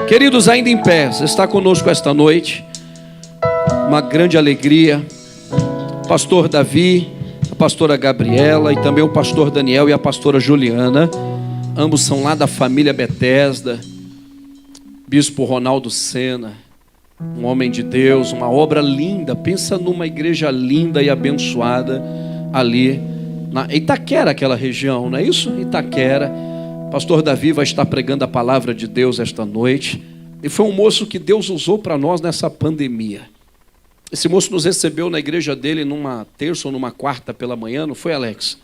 Queridos, ainda em pé, está conosco esta noite, uma grande alegria, pastor Davi, a pastora Gabriela e também o pastor Daniel e a pastora Juliana, ambos são lá da família Betesda, bispo Ronaldo Sena, um homem de Deus, uma obra linda, pensa numa igreja linda e abençoada ali na Itaquera, aquela região, não é isso? Itaquera. Pastor Davi vai estar pregando a palavra de Deus esta noite. E foi um moço que Deus usou para nós nessa pandemia. Esse moço nos recebeu na igreja dele numa terça ou numa quarta pela manhã, não foi, Alex?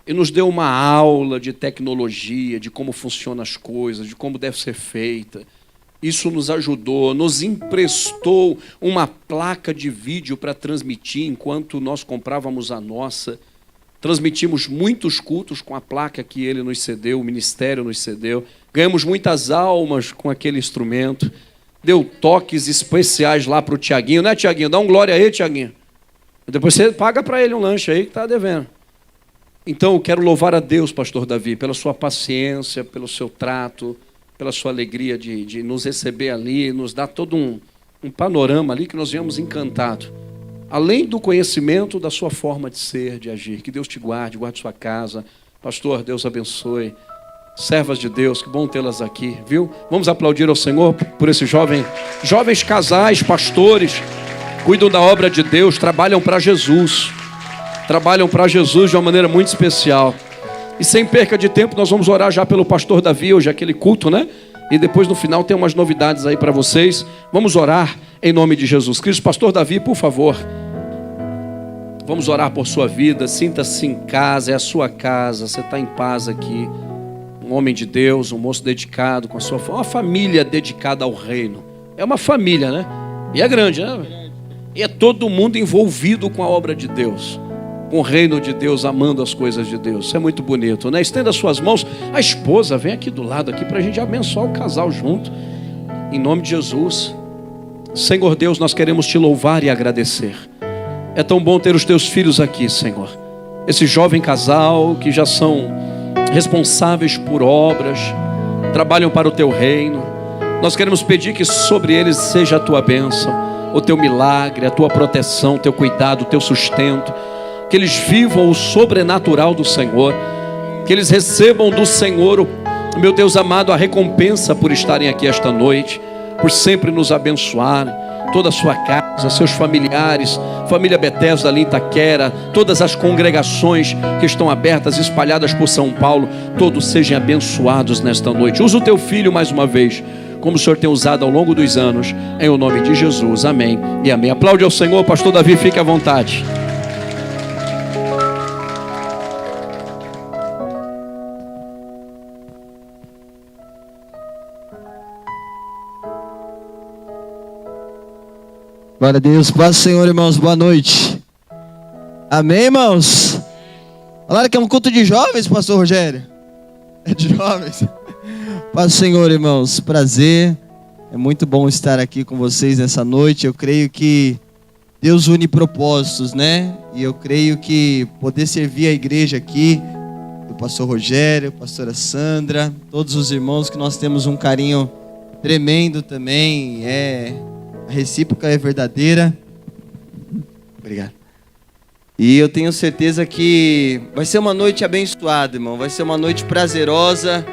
E nos deu uma aula de tecnologia, de como funcionam as coisas, de como deve ser feita. Isso nos ajudou, nos emprestou uma placa de vídeo para transmitir enquanto nós comprávamos a nossa. Transmitimos muitos cultos com a placa que ele nos cedeu, o ministério nos cedeu. Ganhamos muitas almas com aquele instrumento. Deu toques especiais lá para o Tiaguinho, né, Tiaguinho? Dá um glória aí, Tiaguinho. Depois você paga para ele um lanche aí que está devendo. Então, eu quero louvar a Deus, pastor Davi, pela sua paciência, pelo seu trato, pela sua alegria de nos receber ali, nos dar todo um panorama ali que nós viemos encantados. Além do conhecimento da sua forma de ser, de agir. Que Deus te guarde, guarde sua casa. Pastor, Deus abençoe. Servas de Deus, que bom tê-las aqui, viu? Vamos aplaudir ao Senhor por esses jovens casais, pastores, cuidam da obra de Deus, trabalham para Jesus. Trabalham para Jesus de uma maneira muito especial. E sem perca de tempo, nós vamos orar já pelo pastor Davi, hoje é aquele culto, né? E depois no final tem umas novidades aí para vocês. Vamos orar em nome de Jesus Cristo. Pastor Davi, por favor. Vamos orar por sua vida. Sinta-se em casa, é a sua casa. Você está em paz aqui. Um homem de Deus, um moço dedicado com a sua família. Uma família dedicada ao reino. É uma família, né? E é grande, né? E é todo mundo envolvido com a obra de Deus. Com o reino de Deus, amando as coisas de Deus. Isso é muito bonito, né? Estenda as suas mãos. A esposa vem aqui do lado aqui para a gente abençoar o casal junto. Em nome de Jesus. Senhor Deus, nós queremos te louvar e agradecer. É tão bom ter os teus filhos aqui, Senhor. Esse jovem casal que já são responsáveis por obras, trabalham para o teu reino. Nós queremos pedir que sobre eles seja a tua bênção, o teu milagre, a tua proteção, o teu cuidado, o teu sustento. Que eles vivam o sobrenatural do Senhor. Que eles recebam do Senhor, meu Deus amado, a recompensa por estarem aqui esta noite, por sempre nos abençoar. Toda a sua casa, seus familiares, família Betesda ali em Itaquera, todas as congregações que estão abertas, espalhadas por São Paulo, todos sejam abençoados nesta noite. Usa o teu filho mais uma vez, como o Senhor tem usado ao longo dos anos, em o nome de Jesus, amém e amém. Aplaude ao Senhor, pastor Davi, fique à vontade. Glória a Deus, paz do Senhor, irmãos, boa noite. Amém, irmãos? Falaram que é um culto de jovens, pastor Rogério? É de jovens? Paz do Senhor, irmãos, prazer. É muito bom estar aqui com vocês nessa noite. Eu creio que Deus une propósitos, né? E eu creio que poder servir a igreja aqui, do pastor Rogério, pastora Sandra, todos os irmãos que nós temos um carinho tremendo também, a recíproca é verdadeira. Obrigado. E eu tenho certeza que vai ser uma noite abençoada, irmão. Vai ser uma noite prazerosa.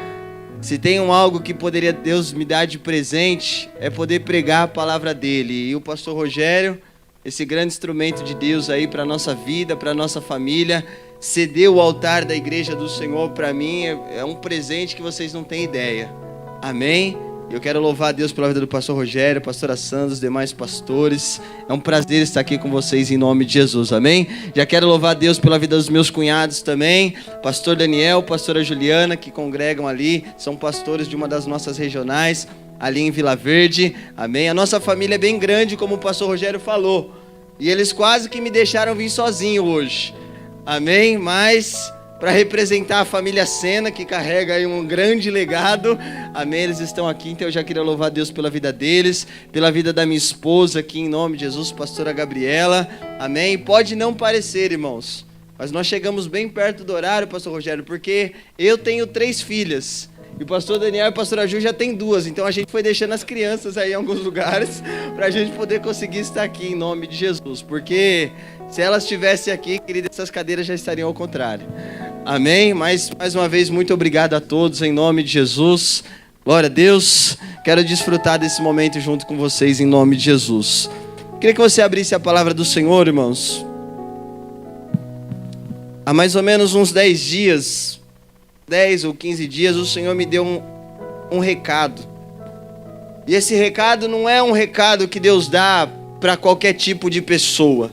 Se tem algo que poderia Deus me dar de presente, é poder pregar a palavra dele. E o pastor Rogério, esse grande instrumento de Deus aí para a nossa vida, para a nossa família, cedeu o altar da igreja do Senhor para mim. É um presente que vocês não têm ideia. Amém? Eu quero louvar a Deus pela vida do pastor Rogério, pastora Sandra, os demais pastores. É um prazer estar aqui com vocês em nome de Jesus, amém? Já quero louvar a Deus pela vida dos meus cunhados também, pastor Daniel, pastora Juliana, que congregam ali, são pastores de uma das nossas regionais, ali em Vila Verde, amém? A nossa família é bem grande, como o pastor Rogério falou, e eles quase que me deixaram vir sozinho hoje, amém? Mas para representar a família Sena, que carrega aí um grande legado. Amém, eles estão aqui, então eu já queria louvar a Deus pela vida deles, pela vida da minha esposa aqui em nome de Jesus, pastora Gabriela. Amém, pode não parecer, irmãos, mas nós chegamos bem perto do horário, pastor Rogério, porque eu tenho 3 filhas, E o pastor Daniel e a pastora Ju já tem 2, então a gente foi deixando as crianças aí em alguns lugares para a gente poder conseguir estar aqui em nome de Jesus. Porque se elas estivessem aqui, querida, essas cadeiras já estariam ao contrário. Amém? Mais uma vez, muito obrigado a todos em nome de Jesus. Glória a Deus. Quero desfrutar desse momento junto com vocês em nome de Jesus. Queria que você abrisse a palavra do Senhor, irmãos. Há mais ou menos uns 10 dias, 10 ou 15 dias, o Senhor me deu um recado. E esse recado não é um recado que Deus dá para qualquer tipo de pessoa.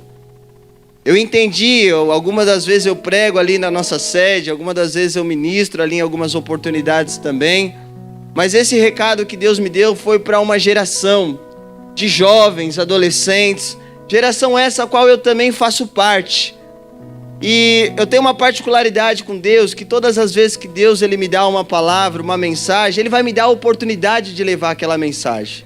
Eu entendi, algumas das vezes eu prego ali na nossa sede, algumas das vezes eu ministro ali em algumas oportunidades também. Mas esse recado que Deus me deu foi para uma geração de jovens, adolescentes, geração essa a qual eu também faço parte. E eu tenho uma particularidade com Deus, que todas as vezes que Deus ele me dá uma palavra, uma mensagem, Ele vai me dar a oportunidade de levar aquela mensagem.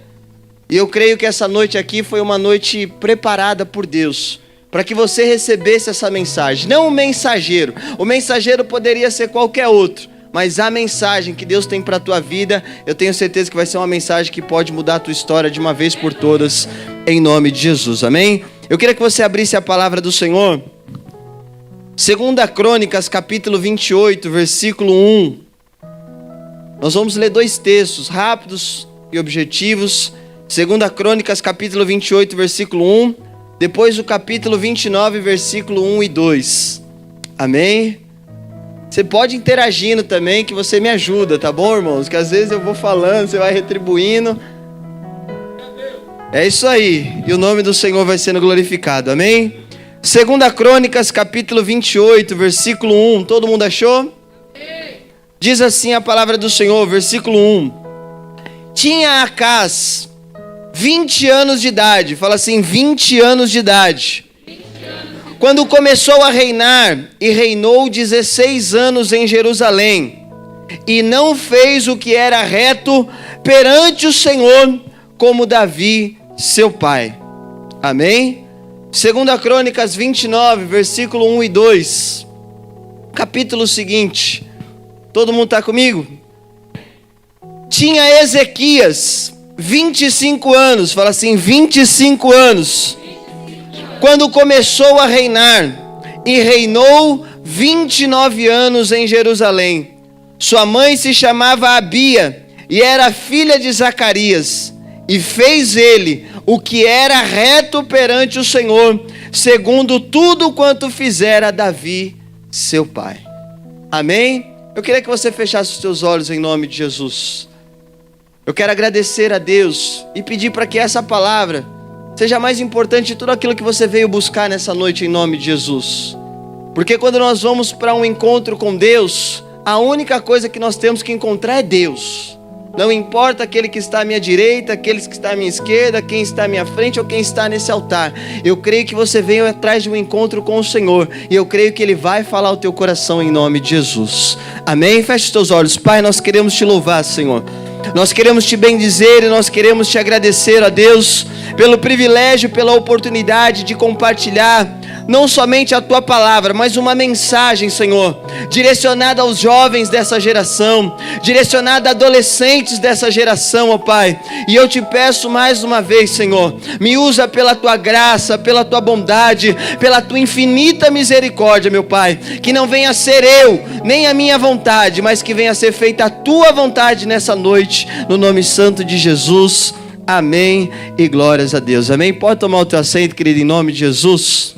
E eu creio que essa noite aqui foi uma noite preparada por Deus, para que você recebesse essa mensagem. Não o mensageiro poderia ser qualquer outro, mas a mensagem que Deus tem para a tua vida, eu tenho certeza que vai ser uma mensagem que pode mudar a tua história de uma vez por todas, em nome de Jesus, amém? Eu queria que você abrisse a palavra do Senhor. 2 Crônicas, capítulo 28, versículo 1. Nós vamos ler 2 textos rápidos e objetivos. 2 Crônicas, capítulo 28, versículo 1. Depois o capítulo 29, versículo 1 e 2. Amém? Você pode ir interagindo também, que você me ajuda, tá bom, irmãos? Que às vezes eu vou falando, você vai retribuindo. É isso aí. E o nome do Senhor vai sendo glorificado. Amém? 2 Crônicas, capítulo 28, versículo 1. Todo mundo achou? Diz assim a palavra do Senhor, versículo 1. Tinha Acaz 20 anos de idade. Fala assim, 20 anos de idade. Quando começou a reinar, e reinou 16 anos em Jerusalém. E não fez o que era reto perante o Senhor, como Davi, seu pai. Amém? 2 Crônicas 29, versículo 1 e 2. Capítulo seguinte. Todo mundo está comigo? Tinha Ezequias 25 anos. Fala assim, 25 anos. Quando começou a reinar. E reinou 29 anos em Jerusalém. Sua mãe se chamava Abia. E era filha de Zacarias. E fez ele o que era reto perante o Senhor, segundo tudo quanto fizera Davi, seu pai. Amém? Eu queria que você fechasse os seus olhos em nome de Jesus. Eu quero agradecer a Deus e pedir para que essa palavra seja mais importante de tudo aquilo que você veio buscar nessa noite em nome de Jesus. Porque quando nós vamos para um encontro com Deus, a única coisa que nós temos que encontrar é Deus. Não importa aquele que está à minha direita, aqueles que está à minha esquerda, quem está à minha frente ou quem está nesse altar. Eu creio que você veio atrás de um encontro com o Senhor. E eu creio que Ele vai falar ao teu coração em nome de Jesus. Amém? Feche os teus olhos. Pai, nós queremos te louvar, Senhor. Nós queremos te bendizer e nós queremos te agradecer, a Deus, pelo privilégio, pela oportunidade de compartilhar não somente a tua palavra, mas uma mensagem, Senhor, direcionada aos jovens dessa geração, direcionada a adolescentes dessa geração, ó Pai. E eu te peço mais uma vez, Senhor, me usa pela tua graça, pela tua bondade, pela tua infinita misericórdia, meu Pai. Que não venha ser eu, nem a minha vontade, mas que venha ser feita a tua vontade nessa noite, no nome santo de Jesus. Amém e glórias a Deus. Amém? Pode tomar o teu assento, querido, em nome de Jesus.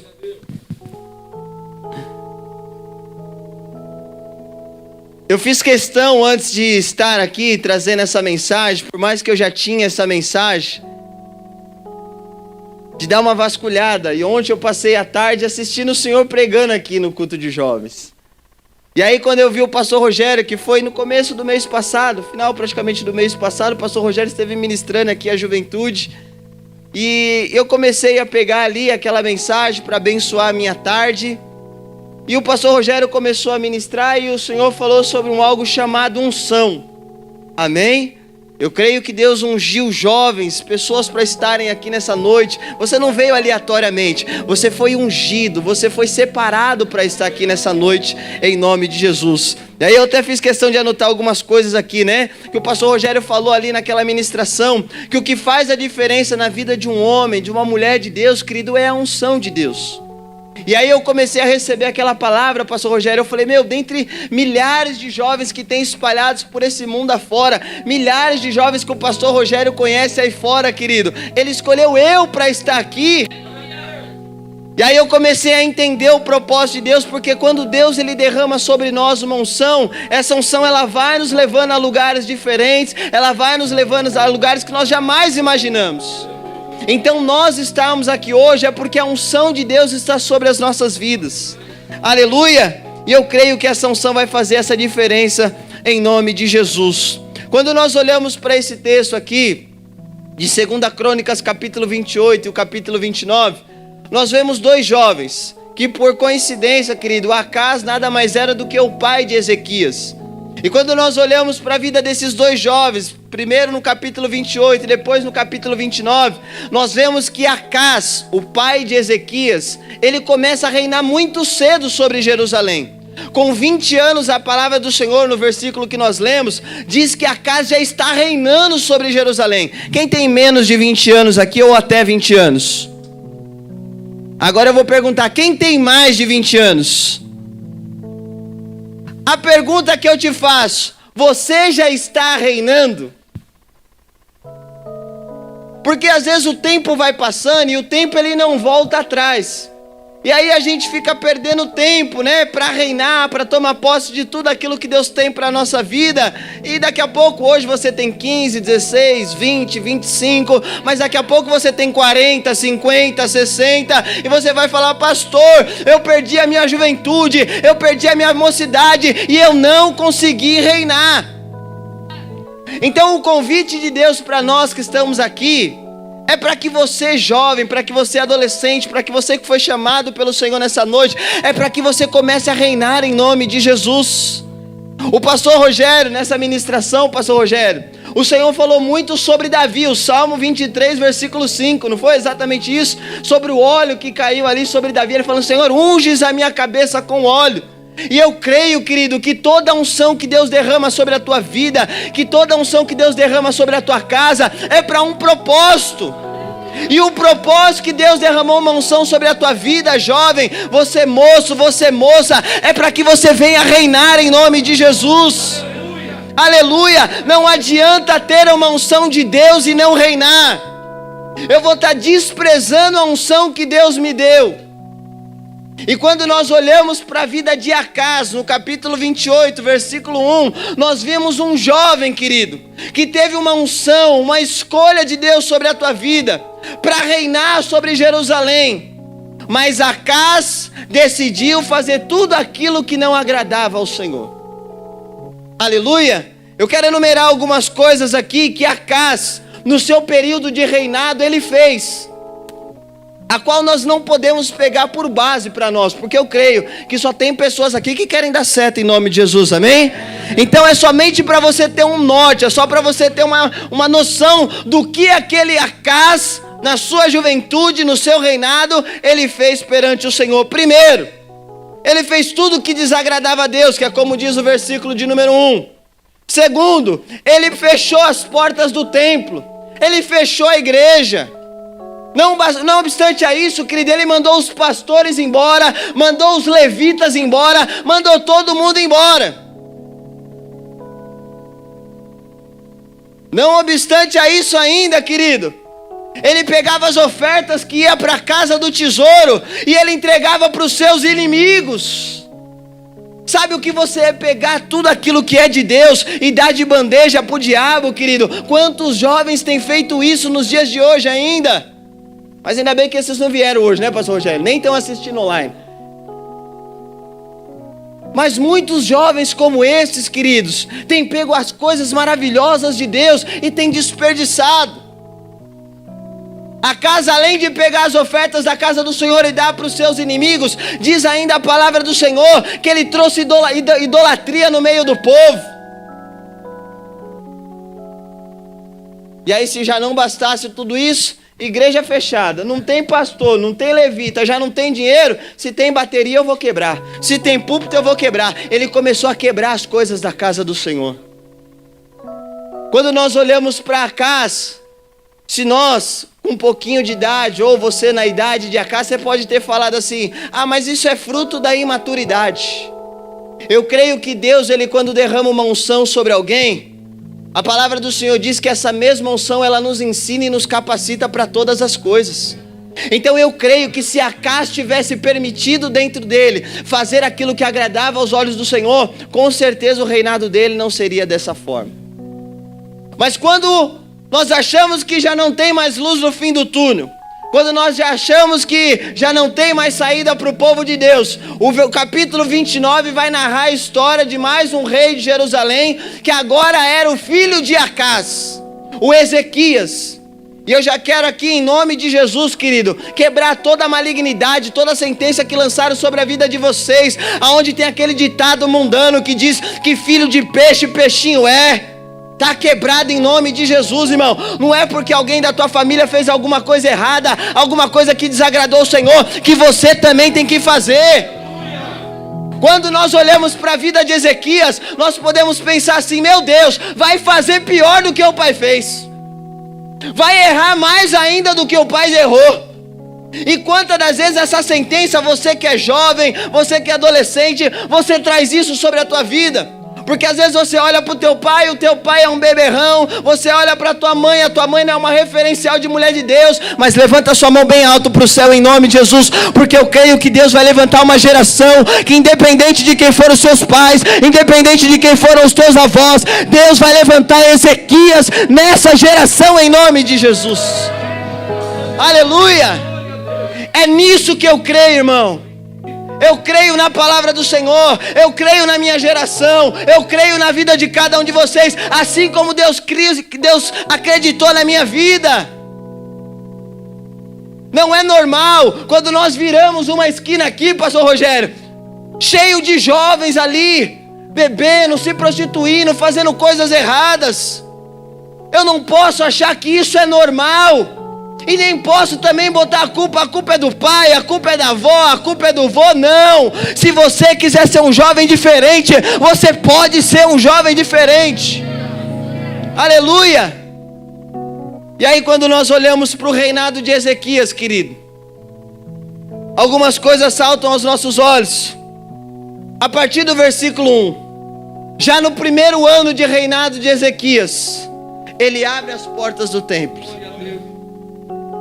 Eu fiz questão, antes de estar aqui trazendo essa mensagem, por mais que eu já tinha essa mensagem, de dar uma vasculhada. E ontem eu passei a tarde assistindo o Senhor pregando aqui no culto de jovens. E aí quando eu vi o pastor Rogério, que foi no começo do mês passado, final praticamente do mês passado, o pastor Rogério esteve ministrando aqui a juventude. E eu comecei a pegar ali aquela mensagem para abençoar a minha tarde. E o pastor Rogério começou a ministrar e o Senhor falou sobre algo chamado unção. Amém? Eu creio que Deus ungiu jovens, pessoas para estarem aqui nessa noite. Você não veio aleatoriamente, você foi ungido, você foi separado para estar aqui nessa noite, em nome de Jesus. E aí eu até fiz questão de anotar algumas coisas aqui, né? Que o pastor Rogério falou ali naquela ministração, que o que faz a diferença na vida de um homem, de uma mulher de Deus, querido, é a unção de Deus. E aí eu comecei a receber aquela palavra, pastor Rogério, eu falei, dentre milhares de jovens que tem espalhados por esse mundo afora, milhares de jovens que o pastor Rogério conhece aí fora, querido, ele escolheu eu para estar aqui. E aí eu comecei a entender o propósito de Deus, porque quando Deus ele derrama sobre nós uma unção, essa unção ela vai nos levando a lugares diferentes, ela vai nos levando a lugares que nós jamais imaginamos. Então nós estamos aqui hoje é porque a unção de Deus está sobre as nossas vidas. Aleluia! E eu creio que essa unção vai fazer essa diferença em nome de Jesus. Quando nós olhamos para esse texto aqui, de 2 Crônicas capítulo 28 e o capítulo 29, nós vemos dois jovens, que por coincidência, querido, Acás nada mais era do que o pai de Ezequias. E quando nós olhamos para a vida desses dois jovens, primeiro no capítulo 28 e depois no capítulo 29, nós vemos que Acás, o pai de Ezequias, ele começa a reinar muito cedo sobre Jerusalém. Com 20 anos, a palavra do Senhor, no versículo que nós lemos, diz que Acás já está reinando sobre Jerusalém. Quem tem menos de 20 anos aqui ou até 20 anos? Agora eu vou perguntar, quem tem mais de 20 anos? A pergunta que eu te faço, você já está reinando? Porque às vezes o tempo vai passando e o tempo ele não volta atrás. E aí a gente fica perdendo tempo, né, para reinar, para tomar posse de tudo aquilo que Deus tem para a nossa vida. E daqui a pouco, hoje você tem 15, 16, 20, 25, mas daqui a pouco você tem 40, 50, 60, e você vai falar, pastor, eu perdi a minha juventude, eu perdi a minha mocidade, e eu não consegui reinar. Então o convite de Deus para nós que estamos aqui, é para que você jovem, para que você adolescente, para que você que foi chamado pelo Senhor nessa noite, é para que você comece a reinar em nome de Jesus. O pastor Rogério, nessa ministração, pastor Rogério, o Senhor falou muito sobre Davi, o Salmo 23, versículo 5, não foi exatamente isso? Sobre o óleo que caiu ali sobre Davi, ele falou, Senhor, unges a minha cabeça com óleo. E eu creio, querido, que toda a unção que Deus derrama sobre a tua vida, que toda a unção que Deus derrama sobre a tua casa, é para um propósito. E o propósito que Deus derramou uma unção sobre a tua vida, jovem, você moço, você moça, é para que você venha reinar em nome de Jesus. Aleluia! Não adianta ter uma unção de Deus e não reinar. Eu vou estar desprezando a unção que Deus me deu. E quando nós olhamos para a vida de Acás, no capítulo 28, versículo 1, nós vimos um jovem, querido, que teve uma unção, uma escolha de Deus sobre a tua vida, para reinar sobre Jerusalém. Mas Acás decidiu fazer tudo aquilo que não agradava ao Senhor. Aleluia! Eu quero enumerar algumas coisas aqui que Acás, no seu período de reinado, ele fez, a qual nós não podemos pegar por base para nós, porque eu creio que só tem pessoas aqui que querem dar certo em nome de Jesus, amém? Então é somente para você ter um norte, é só para você ter uma noção do que aquele Acás, na sua juventude, no seu reinado, ele fez perante o Senhor. Primeiro, ele fez tudo que desagradava a Deus, que é como diz o versículo de número 1. Segundo, ele fechou as portas do templo, ele fechou a igreja. Não obstante a isso, querido, ele mandou os pastores embora, mandou os levitas embora, mandou todo mundo embora. Não obstante a isso ainda, querido, ele pegava as ofertas que ia para a casa do tesouro e ele entregava para os seus inimigos. Sabe o que você é pegar tudo aquilo que é de Deus e dar de bandeja para o diabo, querido? Quantos jovens têm feito isso nos dias de hoje ainda? Mas ainda bem que esses não vieram hoje, né, pastor Rogério? Nem estão assistindo online. Mas muitos jovens como esses, queridos, têm pego as coisas maravilhosas de Deus e têm desperdiçado. Acás, além de pegar as ofertas da casa do Senhor e dar para os seus inimigos, diz ainda a palavra do Senhor que ele trouxe idolatria no meio do povo. E aí, se já não bastasse tudo isso, igreja fechada, não tem pastor, não tem levita, já não tem dinheiro. Se tem bateria eu vou quebrar, se tem púlpito eu vou quebrar. Ele começou a quebrar as coisas da casa do Senhor. Quando nós olhamos para Acás, se nós com um pouquinho de idade, ou você na idade de Acás, você pode ter falado assim: ah, mas isso é fruto da imaturidade. Eu creio que Deus, ele quando derrama uma unção sobre alguém, a palavra do Senhor diz que essa mesma unção, ela nos ensina e nos capacita para todas as coisas. Então eu creio que se Acás tivesse permitido dentro dele fazer aquilo que agradava aos olhos do Senhor, com certeza o reinado dele não seria dessa forma. Mas quando nós achamos que já não tem mais luz no fim do túnel, quando nós já achamos que já não tem mais saída para o povo de Deus, o capítulo 29 vai narrar a história de mais um rei de Jerusalém, que agora era o filho de Acás, o Ezequias. E eu já quero aqui, em nome de Jesus, querido, quebrar toda a malignidade, toda a sentença que lançaram sobre a vida de vocês, aonde tem aquele ditado mundano que diz que filho de peixe, peixinho é. Está quebrado em nome de Jesus, irmão. Não é porque alguém da tua família fez alguma coisa errada, alguma coisa que desagradou o Senhor, que você também tem que fazer. Quando nós olhamos para a vida de Ezequias, nós podemos pensar assim: meu Deus, vai fazer pior do que o pai fez, vai errar mais ainda do que o pai errou. E quantas das vezes essa sentença, você que é jovem, você que é adolescente, você traz isso sobre a tua vida? Porque às vezes você olha para o teu pai, o teu pai é um beberrão. Você olha para a tua mãe não é uma referencial de mulher de Deus. Mas levanta a sua mão bem alto para o céu em nome de Jesus, porque eu creio que Deus vai levantar uma geração que, independente de quem foram os seus pais, independente de quem foram os teus avós, Deus vai levantar Ezequias nessa geração em nome de Jesus. Aleluia! É nisso que eu creio, irmão. Eu creio na palavra do Senhor, eu creio na minha geração, eu creio na vida de cada um de vocês, assim como Deus acreditou na minha vida. Não é normal quando nós viramos uma esquina aqui, pastor Rogério, cheio de jovens ali, bebendo, se prostituindo, fazendo coisas erradas. Eu não posso achar que isso é normal. E nem posso também botar a culpa é do pai, a culpa é da avó, a culpa é do vô, não. Se você quiser ser um jovem diferente, você pode ser um jovem diferente. Aleluia! E aí quando nós olhamos para o reinado de Ezequias, querido, algumas coisas saltam aos nossos olhos. A partir do versículo 1, já no primeiro ano de reinado de Ezequias, ele abre as portas do templo.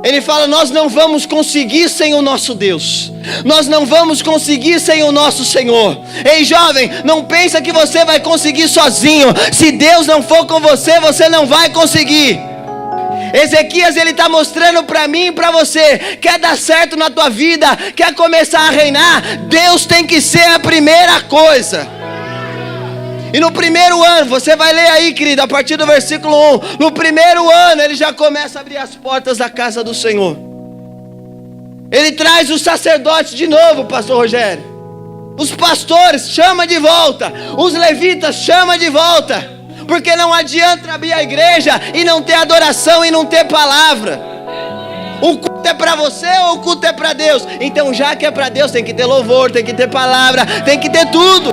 Ele fala: nós não vamos conseguir sem o nosso Deus, nós não vamos conseguir sem o nosso Senhor. Ei, jovem, não pensa que você vai conseguir sozinho. Se Deus não for com você, você não vai conseguir. Ezequias, ele está mostrando para mim e para você: quer dar certo na tua vida, quer começar a reinar, Deus tem que ser a primeira coisa. E no primeiro ano, você vai ler aí, querido, a partir do versículo 1. No primeiro ano, ele já começa a abrir as portas da casa do Senhor. Ele traz os sacerdotes de novo, pastor Rogério. Os pastores, chama de volta. Os levitas, chama de volta. Porque não adianta abrir a igreja e não ter adoração e não ter palavra. O culto é para você ou o culto é para Deus? Então, já que é para Deus, tem que ter louvor, tem que ter palavra, tem que ter tudo.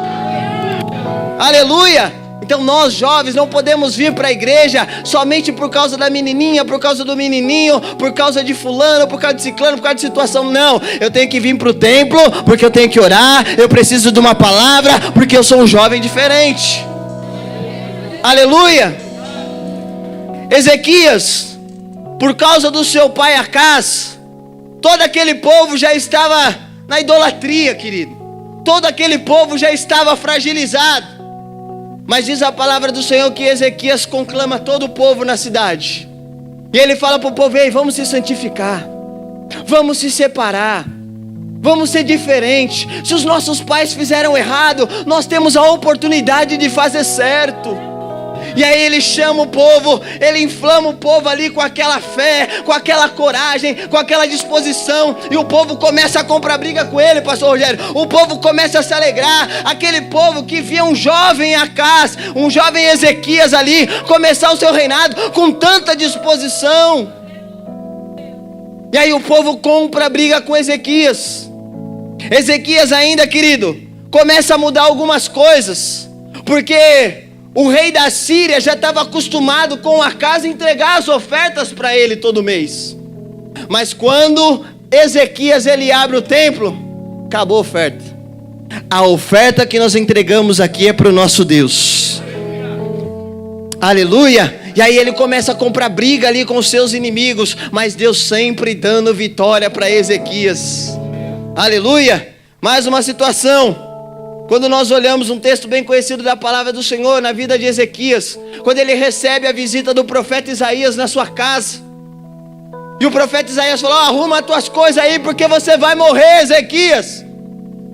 Aleluia! Então nós jovens não podemos vir para a igreja somente por causa da menininha, por causa do menininho, por causa de fulano, por causa de ciclano, por causa de situação. Não, eu tenho que vir para o templo porque eu tenho que orar, eu preciso de uma palavra porque eu sou um jovem diferente. Aleluia! Ezequias, por causa do seu pai Acás, todo aquele povo já estava na idolatria, querido. Todo aquele povo já estava fragilizado. Mas diz a palavra do Senhor que Ezequias conclama todo o povo na cidade. E ele fala para o povo: ei, vamos se santificar, vamos se separar, vamos ser diferentes. Se os nossos pais fizeram errado, nós temos a oportunidade de fazer certo. E aí ele chama o povo, ele inflama o povo ali com aquela fé, com aquela coragem, com aquela disposição. E o povo começa a comprar briga com ele, pastor Rogério. O povo começa a se alegrar. Aquele povo que via um jovem Acás, um jovem Ezequias ali, começar o seu reinado com tanta disposição. E aí o povo compra a briga com Ezequias. Ezequias ainda, querido, começa a mudar algumas coisas, porque o rei da Síria já estava acostumado com Acaz entregar as ofertas para ele todo mês. Mas quando Ezequias ele abre o templo, acabou a oferta. A oferta que nós entregamos aqui é para o nosso Deus. Aleluia. E aí ele começa a comprar briga ali com os seus inimigos, mas Deus sempre dando vitória para Ezequias. Aleluia. Mais uma situação. Quando nós olhamos um texto bem conhecido da palavra do Senhor na vida de Ezequias, quando ele recebe a visita do profeta Isaías na sua casa, e o profeta Isaías falou: arruma as tuas coisas aí, porque você vai morrer, Ezequias.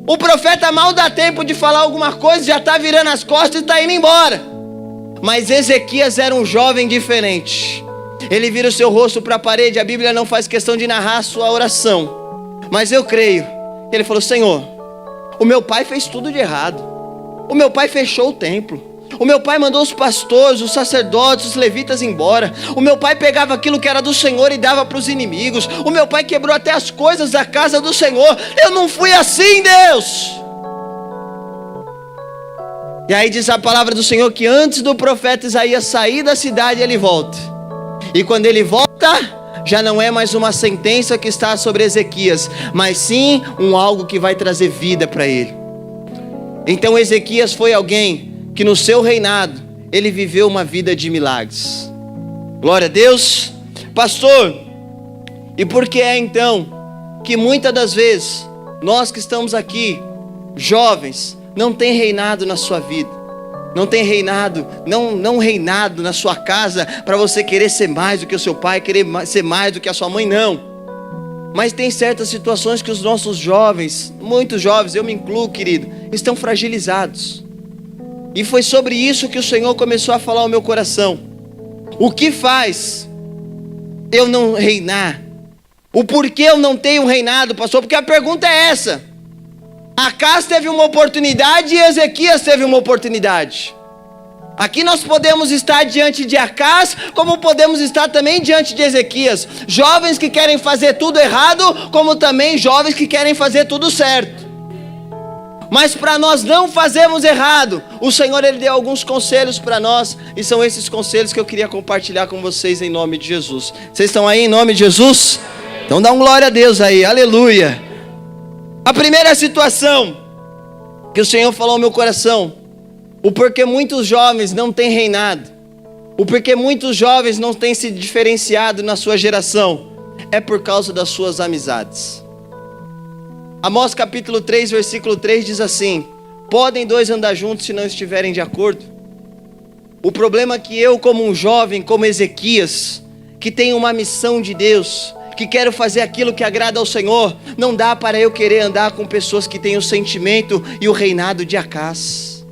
O profeta mal dá tempo de falar alguma coisa, já está virando as costas e está indo embora. Mas Ezequias era um jovem diferente. Ele vira o seu rosto para a parede. A Bíblia não faz questão de narrar a sua oração, mas eu creio que ele falou: Senhor, o meu pai fez tudo de errado. O meu pai fechou o templo. O meu pai mandou os pastores, os sacerdotes, os levitas embora. O meu pai pegava aquilo que era do Senhor e dava para os inimigos. O meu pai quebrou até as coisas da casa do Senhor. Eu não fui assim, Deus. E aí diz a palavra do Senhor que antes do profeta Isaías sair da cidade, ele volta. E quando ele volta, já não é mais uma sentença que está sobre Ezequias, mas sim algo que vai trazer vida para ele. Então Ezequias foi alguém que no seu reinado, ele viveu uma vida de milagres. Glória a Deus. Pastor, e por que é então que muitas das vezes, nós que estamos aqui, jovens, não tem reinado na sua vida? Não tem reinado, não reinado na sua casa, para você querer ser mais do que o seu pai, querer ser mais do que a sua mãe, não. Mas tem certas situações que os nossos jovens, muitos jovens, eu me incluo, querido, estão fragilizados. E foi sobre isso que o Senhor começou a falar ao meu coração. O que faz eu não reinar? O porquê eu não tenho reinado, pastor? Porque a pergunta é essa. Acaz teve uma oportunidade e Ezequias teve uma oportunidade. Aqui nós podemos estar diante de Acaz, como podemos estar também diante de Ezequias. Jovens que querem fazer tudo errado, como também jovens que querem fazer tudo certo. Mas para nós não fazermos errado, o Senhor ele deu alguns conselhos para nós, e são esses conselhos que eu queria compartilhar com vocês em nome de Jesus. Vocês estão aí em nome de Jesus? Então dá um glória a Deus aí, aleluia. A primeira situação que o Senhor falou ao meu coração, o porquê muitos jovens não têm reinado, o porquê muitos jovens não têm se diferenciado na sua geração, é por causa das suas amizades. Amós capítulo 3, versículo 3 diz assim: podem dois andar juntos se não estiverem de acordo? O problema é que eu, como um jovem, como Ezequias, que tenho uma missão de Deus, que quero fazer aquilo que agrada ao Senhor, não dá para eu querer andar com pessoas que têm o sentimento e o reinado de Acaz.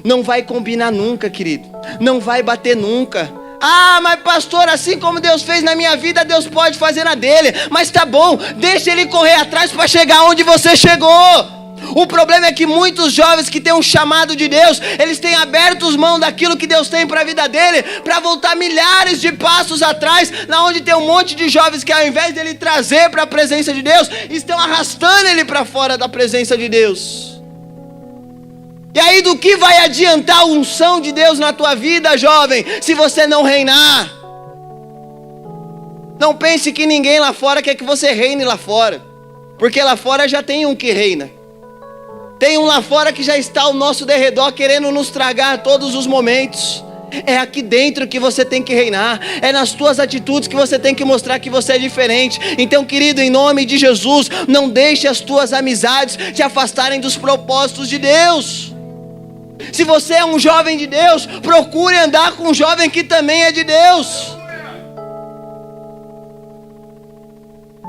Não vai combinar nunca, querido. Não vai bater nunca. Ah, mas pastor, assim como Deus fez na minha vida, Deus pode fazer na dele. Mas tá bom, deixa ele correr atrás para chegar onde você chegou. O problema é que muitos jovens que têm um chamado de Deus, eles têm aberto as mãos daquilo que Deus tem para a vida dele, para voltar milhares de passos atrás, na onde tem um monte de jovens que ao invés dele trazer para a presença de Deus, estão arrastando ele para fora da presença de Deus. E aí do que vai adiantar a unção de Deus na tua vida, jovem, se você não reinar? Não pense que ninguém lá fora quer que você reine lá fora, porque lá fora já tem um que reina. Tem um lá fora que já está ao nosso derredor querendo nos tragar a todos os momentos. É aqui dentro que você tem que reinar. É nas tuas atitudes que você tem que mostrar que você é diferente. Então, querido, em nome de Jesus, não deixe as tuas amizades te afastarem dos propósitos de Deus. Se você é um jovem de Deus, procure andar com um jovem que também é de Deus.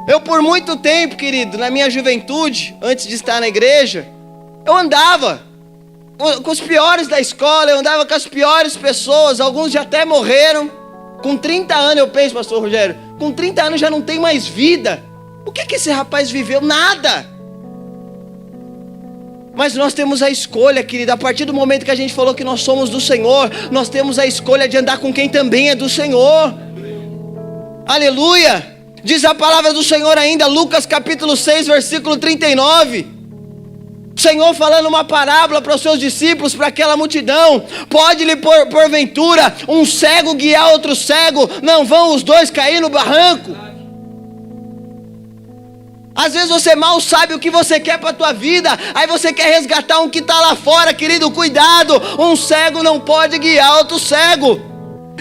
Eu por muito tempo, querido, na minha juventude, antes de estar na igreja, eu andava com os piores da escola, eu andava com as piores pessoas, alguns já até morreram. Com 30 anos eu penso, pastor Rogério, com 30 anos já não tem mais vida. O que esse rapaz viveu? Nada. Mas nós temos a escolha, querido, a partir do momento que a gente falou que nós somos do Senhor, nós temos a escolha de andar com quem também é do Senhor. Aleluia! Diz a palavra do Senhor ainda, Lucas capítulo 6, versículo 39. O Senhor falando uma parábola para os seus discípulos, para aquela multidão. Pode-lhe porventura um cego guiar outro cego? Não vão os dois cair no barranco? Às vezes você mal sabe o que você quer para a tua vida. Aí você quer resgatar um que está lá fora, querido. Cuidado, um cego não pode guiar outro cego.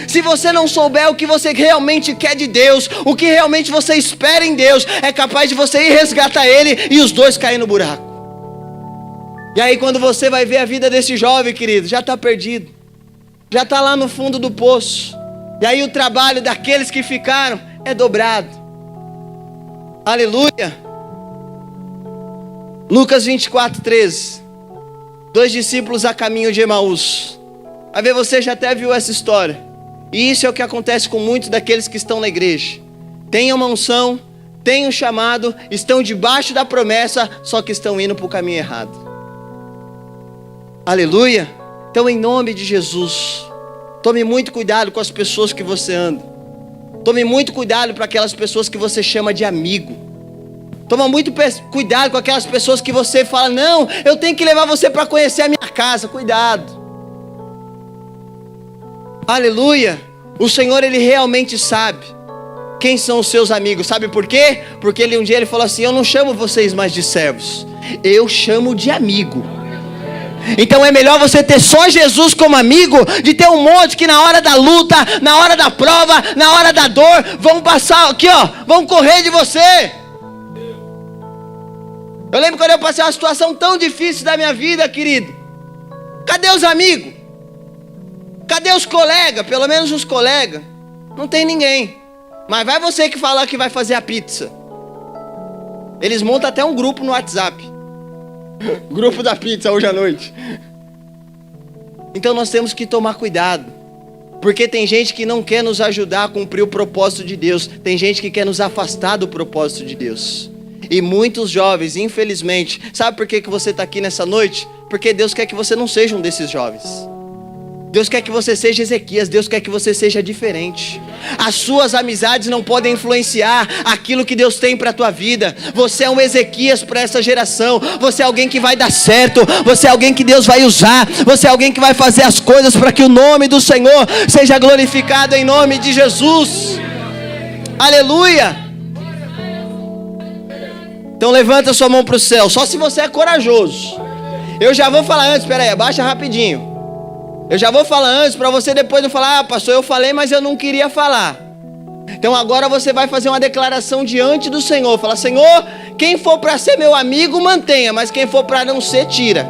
Se você não souber o que você realmente quer de Deus, o que realmente você espera em Deus, é capaz de você ir resgatar ele e os dois caírem no buraco. E aí quando você vai ver a vida desse jovem, querido, já está perdido, já está lá no fundo do poço. E aí o trabalho daqueles que ficaram é dobrado. Aleluia. Lucas 24, 13. 2 discípulos a caminho de Emaús. A ver, você já até viu essa história. E isso é o que acontece com muitos daqueles que estão na igreja. Têm uma unção, têm um chamado, estão debaixo da promessa, só que estão indo para o caminho errado. Aleluia. Então, em nome de Jesus, tome muito cuidado com as pessoas que você anda. Tome muito cuidado para aquelas pessoas que você chama de amigo. Toma muito cuidado com aquelas pessoas que você fala, não, eu tenho que levar você para conhecer a minha casa. Cuidado. Aleluia. O Senhor, Ele realmente sabe quem são os seus amigos. Sabe por quê? Porque um dia Ele falou assim, eu não chamo vocês mais de servos, eu chamo de amigo. Então é melhor você ter só Jesus como amigo, de ter um monte que na hora da luta, na hora da prova, na hora da dor, vão passar aqui, ó, vão correr de você. Eu lembro quando eu passei uma situação tão difícil da minha vida, querido. Cadê os amigos? Cadê os colegas? Pelo menos os colegas. Não tem ninguém. Mas vai você que falar que vai fazer a pizza. Eles montam até um grupo no WhatsApp. Grupo da pizza hoje à noite. Então nós temos que tomar cuidado. Porque tem gente que não quer nos ajudar a cumprir o propósito de Deus. Tem gente que quer nos afastar do propósito de Deus. E muitos jovens, infelizmente, sabe por que você está aqui nessa noite? Porque Deus quer que você não seja um desses jovens. Deus quer que você seja Ezequias, Deus quer que você seja diferente. As suas amizades não podem influenciar aquilo que Deus tem para a tua vida. Você é um Ezequias para essa geração. Você é alguém que vai dar certo. Você é alguém que Deus vai usar. Você é alguém que vai fazer as coisas para que o nome do Senhor seja glorificado em nome de Jesus. Aleluia. Então levanta sua mão para o céu, só se você é corajoso. Eu já vou falar antes, espera aí, abaixa rapidinho. Eu já vou falar antes para você depois não falar, ah, pastor, eu falei, mas eu não queria falar. Então agora você vai fazer uma declaração diante do Senhor. Fala, Senhor, quem for para ser meu amigo, mantenha, mas quem for para não ser, tira.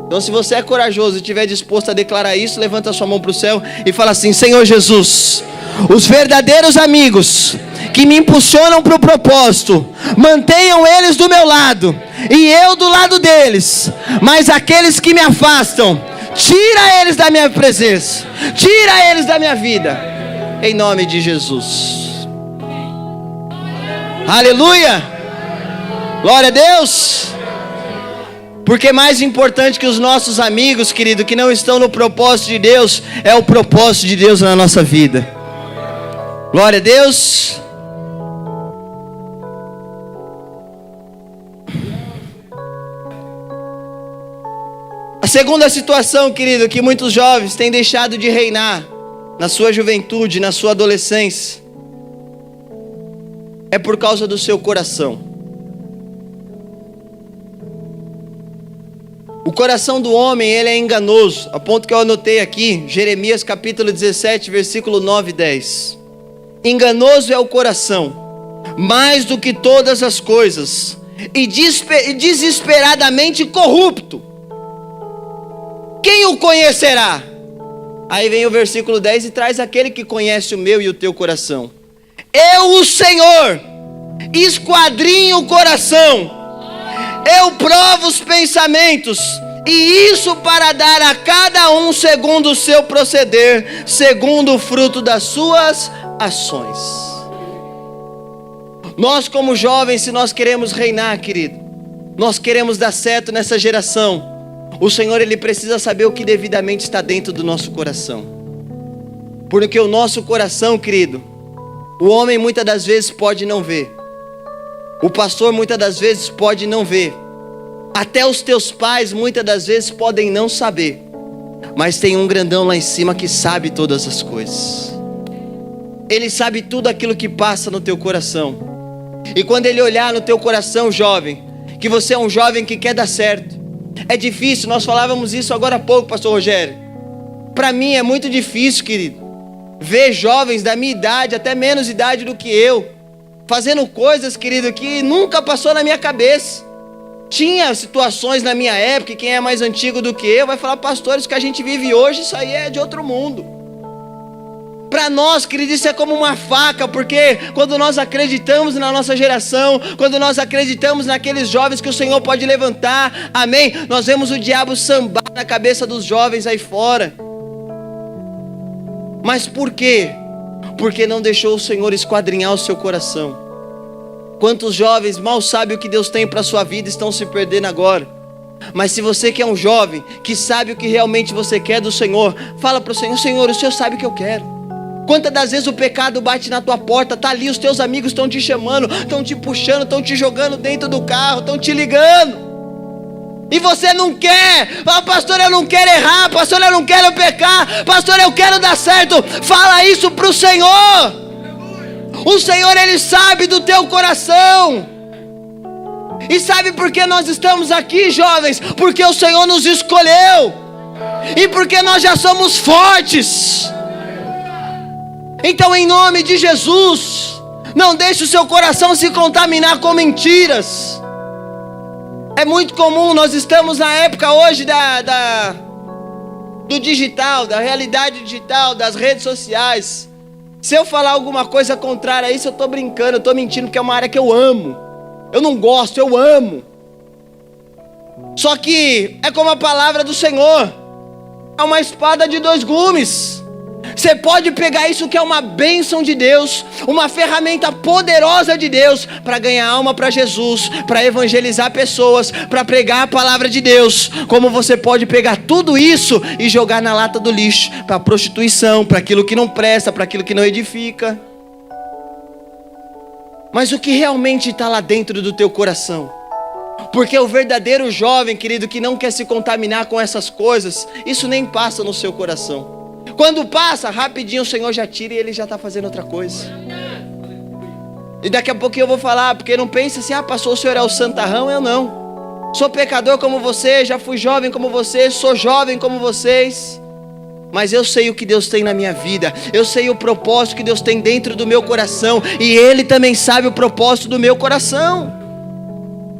Então se você é corajoso e estiver disposto a declarar isso, levanta a sua mão para o céu e fala assim, Senhor Jesus, os verdadeiros amigos que me impulsionam para o propósito, mantenham eles do meu lado e eu do lado deles. Mas aqueles que me afastam, tira eles da minha presença, tira eles da minha vida, em nome de Jesus. Aleluia, glória a Deus. Porque mais importante que os nossos amigos, querido, que não estão no propósito de Deus, é o propósito de Deus na nossa vida. Glória a Deus. A segunda situação, querido, que muitos jovens têm deixado de reinar na sua juventude, na sua adolescência, é por causa do seu coração. O coração do homem, ele é enganoso, a ponto que eu anotei aqui, Jeremias capítulo 17, versículo 9 e 10. Enganoso é o coração, mais do que todas as coisas, e desesperadamente corrupto. Quem o conhecerá? Aí vem o versículo 10 e traz aquele que conhece o meu e o teu coração. Eu, o Senhor, esquadrinho o coração, eu provo os pensamentos, e isso para dar a cada um segundo o seu proceder, segundo o fruto das suas ações. Nós como jovens, se nós queremos reinar, querido, nós queremos dar certo nessa geração, o Senhor, Ele precisa saber o que devidamente está dentro do nosso coração. Porque o nosso coração, querido, O homem muitas das vezes pode não ver. O pastor muitas das vezes pode não ver. Até os teus pais muitas das vezes podem não saber. Mas tem um grandão lá em cima que sabe todas as coisas. Ele sabe tudo aquilo que passa no teu coração. E quando ele olhar no teu coração, jovem, que você é um jovem que quer dar certo. É difícil, nós falávamos isso agora há pouco, pastor Rogério. Para mim é muito difícil, querido, ver jovens da minha idade, até menos idade do que eu, fazendo coisas, querido, que nunca passou na minha cabeça. Tinha situações na minha época, e quem é mais antigo do que eu vai falar, pastores, que a gente vive hoje, isso aí é de outro mundo. Para nós, querido, isso é como uma faca, porque quando nós acreditamos na nossa geração, quando nós acreditamos naqueles jovens que o Senhor pode levantar, amém? Nós vemos o diabo sambar na cabeça dos jovens aí fora. Mas por quê? Porque não deixou o Senhor esquadrinhar o seu coração. Quantos jovens mal sabem o que Deus tem para a sua vida estão se perdendo agora. Mas se você que é um jovem, que sabe o que realmente você quer do Senhor, fala para o Senhor, Senhor, o Senhor sabe o que eu quero. Quantas das vezes o pecado bate na tua porta, tá ali, os teus amigos estão te chamando, estão te puxando, estão te jogando dentro do carro, estão te ligando. E você não quer, fala, pastor, eu não quero errar, pastor, eu não quero pecar, pastor, eu quero dar certo. Fala isso para o Senhor. O Senhor, Ele sabe do teu coração. E sabe por que nós estamos aqui, jovens? Porque o Senhor nos escolheu. E porque nós já somos fortes. Então, em nome de Jesus, não deixe o seu coração se contaminar com mentiras. É muito comum, nós estamos na época hoje do digital, da realidade digital, das redes sociais. Se eu falar alguma coisa contrária a isso, eu estou brincando, eu estou mentindo, porque é uma área que eu amo. Eu não gosto, eu amo. Só que é como a palavra do Senhor, é uma espada de dois gumes. Você pode pegar isso que é uma bênção de Deus, uma ferramenta poderosa de Deus, para ganhar alma para Jesus, para evangelizar pessoas, para pregar a palavra de Deus. Como você pode pegar tudo isso e jogar na lata do lixo, para prostituição, para aquilo que não presta, para aquilo que não edifica. Mas o que realmente está lá dentro do teu coração? Porque o verdadeiro jovem, querido, que não quer se contaminar com essas coisas, isso nem passa no seu coração. Quando passa, rapidinho o Senhor já tira e Ele já está fazendo outra coisa. E daqui a pouquinho eu vou falar, porque não pensa assim, pastor, o senhor é o santarrão, eu não. Sou pecador como você, já fui jovem como você, sou jovem como vocês. Mas eu sei o que Deus tem na minha vida, eu sei o propósito que Deus tem dentro do meu coração, e Ele também sabe o propósito do meu coração.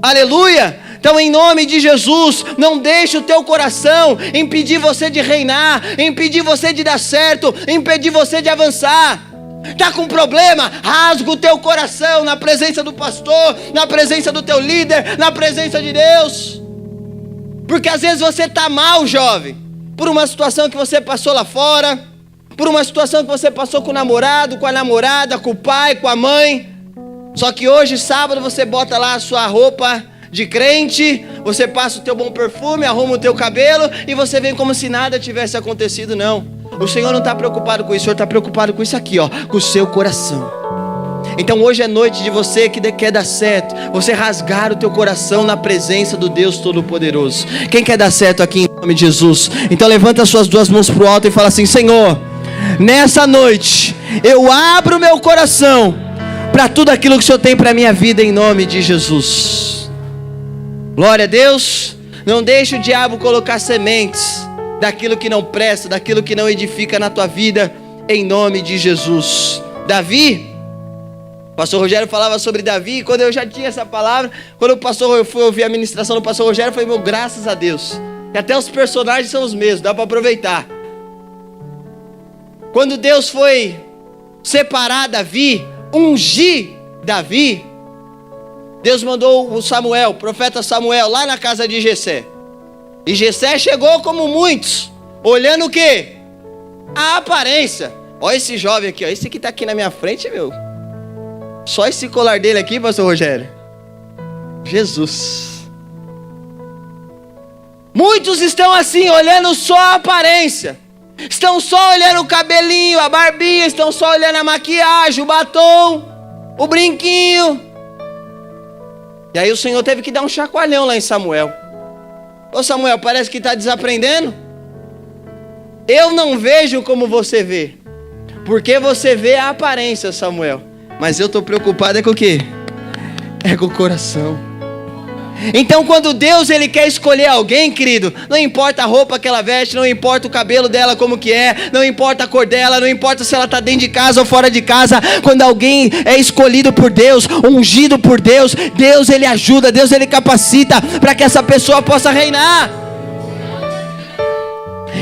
Aleluia! Então, em nome de Jesus, não deixe o teu coração impedir você de reinar, impedir você de dar certo, impedir você de avançar. Está com problema? Rasga o teu coração na presença do pastor, na presença do teu líder, na presença de Deus. Porque às vezes você está mal, jovem, por uma situação que você passou lá fora, por uma situação que você passou com o namorado, com a namorada, com o pai, com a mãe. Só que hoje, sábado, você bota lá a sua roupa de crente, você passa o teu bom perfume, arruma o teu cabelo e você vem como se nada tivesse acontecido. Não, o Senhor não está preocupado com isso, o Senhor está preocupado com isso aqui, com o seu coração. Então hoje é noite de você que quer dar certo, você rasgar o teu coração na presença do Deus Todo-Poderoso. Quem quer dar certo aqui em nome de Jesus? Então levanta as suas duas mãos para o alto e fala assim: Senhor, nessa noite eu abro o meu coração para tudo aquilo que o Senhor tem para a minha vida em nome de Jesus. Glória a Deus. Não deixe o diabo colocar sementes daquilo que não presta, daquilo que não edifica na tua vida, em nome de Jesus. Davi, o pastor Rogério falava sobre Davi, e quando eu já tinha essa palavra, quando eu fui ouvir a ministração do pastor Rogério, eu falei, graças a Deus, que até os personagens são os mesmos, dá para aproveitar. Quando Deus foi separar Davi, ungir Davi, Deus mandou o Samuel, o profeta Samuel, lá na casa de Jessé. E Jessé chegou como muitos, olhando o quê? A aparência. Olha esse jovem aqui, esse que está aqui na minha frente, meu. Só esse colar dele aqui, pastor Rogério. Jesus. Muitos estão assim, olhando só a aparência. Estão só olhando o cabelinho, a barbinha, estão só olhando a maquiagem, o batom, o brinquinho. E aí o Senhor teve que dar um chacoalhão lá em Samuel. Ô Samuel, parece que está desaprendendo. Eu não vejo como você vê, porque você vê a aparência, Samuel. Mas eu estou preocupado é com o quê? É com o coração. Então quando Deus ele quer escolher alguém, querido, não importa a roupa que ela veste, não importa o cabelo dela como que é, não importa a cor dela, não importa se ela está dentro de casa ou fora de casa. Quando alguém é escolhido por Deus, ungido por Deus, Deus ele ajuda, Deus ele capacita para que essa pessoa possa reinar.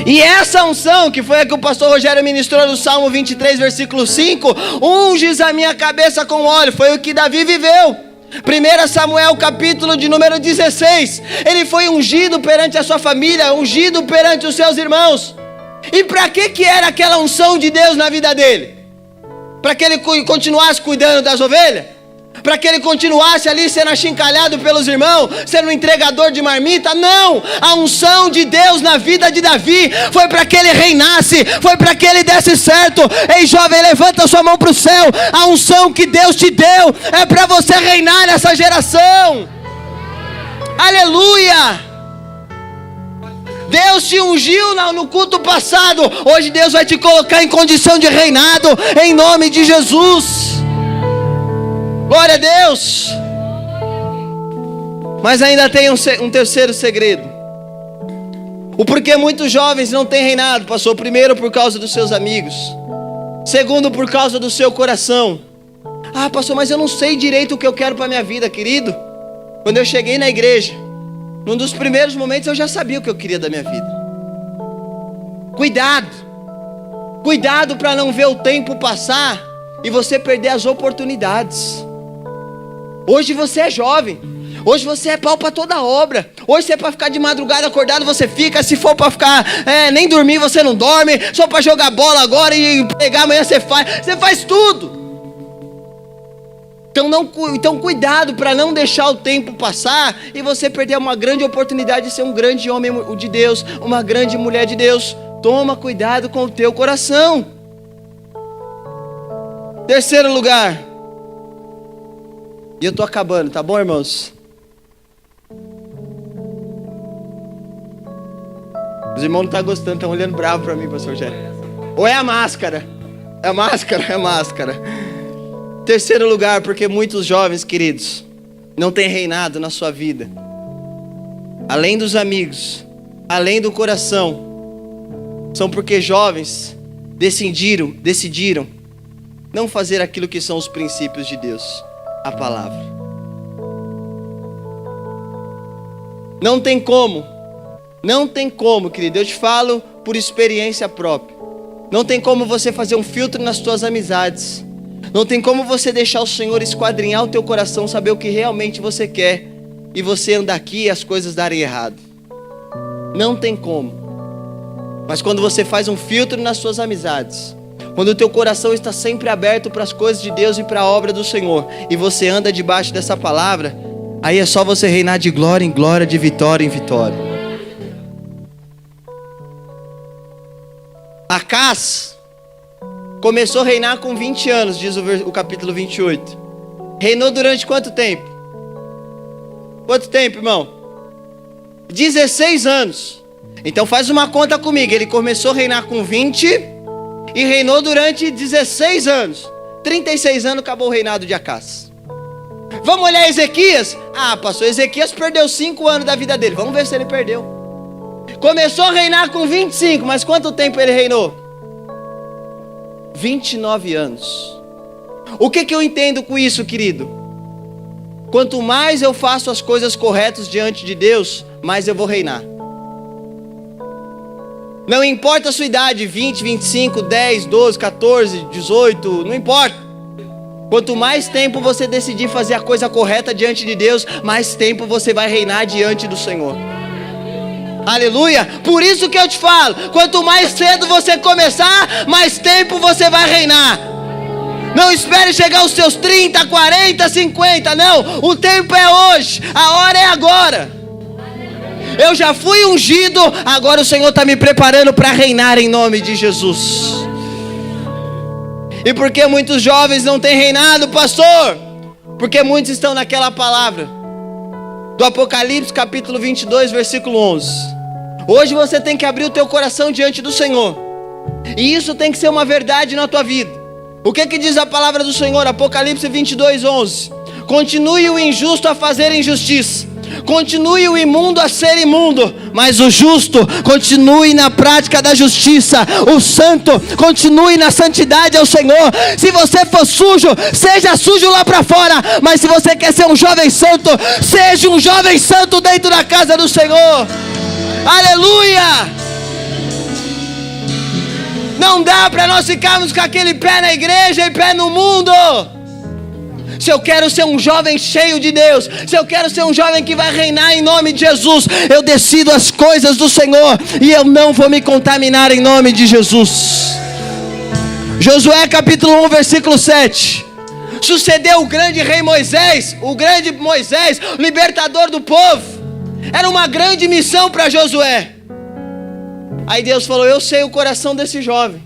E essa unção, que foi a que o pastor Rogério ministrou no Salmo 23, versículo 5, unges a minha cabeça com óleo, foi o que Davi viveu. 1 Samuel capítulo de número 16, ele foi ungido perante a sua família, ungido perante os seus irmãos. E para que era aquela unção de Deus na vida dele? Para que ele continuasse cuidando das ovelhas? Para que ele continuasse ali sendo achincalhado pelos irmãos, sendo um entregador de marmita? Não! A unção de Deus na vida de Davi foi para que ele reinasse, foi para que ele desse certo. Ei jovem, levanta sua mão para o céu. A unção que Deus te deu é para você reinar nessa geração. Aleluia! Deus te ungiu no culto passado, hoje Deus vai te colocar em condição de reinado, em nome de Jesus. Glória a Deus. Mas ainda tem um terceiro segredo. O porquê muitos jovens não têm reinado, pastor. Primeiro, por causa dos seus amigos. Segundo, por causa do seu coração. Ah, pastor, mas eu não sei direito o que eu quero para a minha vida, querido. Quando eu cheguei na igreja, num dos primeiros momentos eu já sabia o que eu queria da minha vida. Cuidado. Cuidado para não ver o tempo passar e você perder as oportunidades. Hoje você é jovem, hoje você é pau para toda obra. Hoje se é para ficar de madrugada acordado, você fica. Se for para ficar, nem dormir, você não dorme. Só para jogar bola agora e pegar amanhã você faz tudo. Então cuidado para não deixar o tempo passar e você perder uma grande oportunidade de ser um grande homem de Deus, uma grande mulher de Deus. Toma cuidado com o teu coração. Terceiro lugar. E eu estou acabando, tá bom, irmãos? Os irmãos não estão gostando, estão olhando bravo para mim, pastor Rogério. Ou é a máscara? É a máscara? É a máscara. Terceiro lugar, porque muitos jovens, queridos, não têm reinado na sua vida. Além dos amigos, além do coração, são porque jovens decidiram não fazer aquilo que são os princípios de Deus. A palavra. Não tem como, querido, eu te falo por experiência própria. Não tem como você fazer um filtro nas tuas amizades. Não tem como você deixar o Senhor esquadrinhar o teu coração, saber o que realmente você quer, e você andar aqui e as coisas darem errado. Não tem como. Mas quando você faz um filtro nas suas amizades, quando o teu coração está sempre aberto para as coisas de Deus e para a obra do Senhor, e você anda debaixo dessa palavra, aí é só você reinar de glória em glória, de vitória em vitória. Acás começou a reinar com 20 anos, diz o capítulo 28. Reinou durante quanto tempo? Quanto tempo, irmão? 16 anos. Então faz uma conta comigo. Ele começou a reinar com 20 e reinou durante 16 anos. 36 anos acabou o reinado de Acás. Vamos olhar Ezequias? Ah, pastor, Ezequias perdeu 5 anos da vida dele. Vamos ver se ele perdeu. Começou a reinar com 25, mas quanto tempo ele reinou? 29 anos. O que eu entendo com isso, querido? Quanto mais eu faço as coisas corretas diante de Deus, mais eu vou reinar. Não importa a sua idade, 20, 25, 10, 12, 14, 18, não importa. Quanto mais tempo você decidir fazer a coisa correta diante de Deus, mais tempo você vai reinar diante do Senhor. Aleluia! Por isso que eu te falo, quanto mais cedo você começar, mais tempo você vai reinar. Não espere chegar aos seus 30, 40, 50, não. O tempo é hoje, a hora é agora. Eu já fui ungido, agora o Senhor está me preparando para reinar em nome de Jesus. E por que muitos jovens não têm reinado, pastor? Porque muitos estão naquela palavra do Apocalipse capítulo 22, versículo 11. Hoje você tem que abrir o teu coração diante do Senhor, e isso tem que ser uma verdade na tua vida. O que diz a palavra do Senhor? Apocalipse 22, 11. Continue o injusto a fazer injustiça, continue o imundo a ser imundo, mas o justo continue na prática da justiça. O santo continue na santidade ao Senhor. Se você for sujo, seja sujo lá para fora, mas se você quer ser um jovem santo, seja um jovem santo dentro da casa do Senhor. Aleluia! Não dá para nós ficarmos com aquele pé na igreja e pé no mundo. Se eu quero ser um jovem cheio de Deus, se eu quero ser um jovem que vai reinar em nome de Jesus, eu decido as coisas do Senhor e eu não vou me contaminar em nome de Jesus. Josué capítulo 1, versículo 7. Sucedeu o grande rei Moisés, o grande Moisés, libertador do povo. Era uma grande missão para Josué. Aí Deus falou: eu sei o coração desse jovem,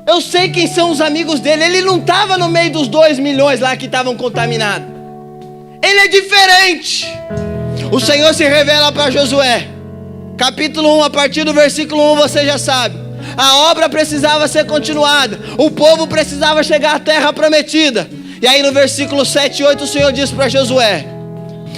eu sei quem são os amigos dele. Ele não estava no meio dos 2 milhões lá que estavam contaminados. Ele é diferente. O Senhor se revela para Josué. Capítulo 1, a partir do versículo 1, você já sabe. A obra precisava ser continuada. O povo precisava chegar à terra prometida. E aí no versículo 7 e 8 o Senhor diz para Josué: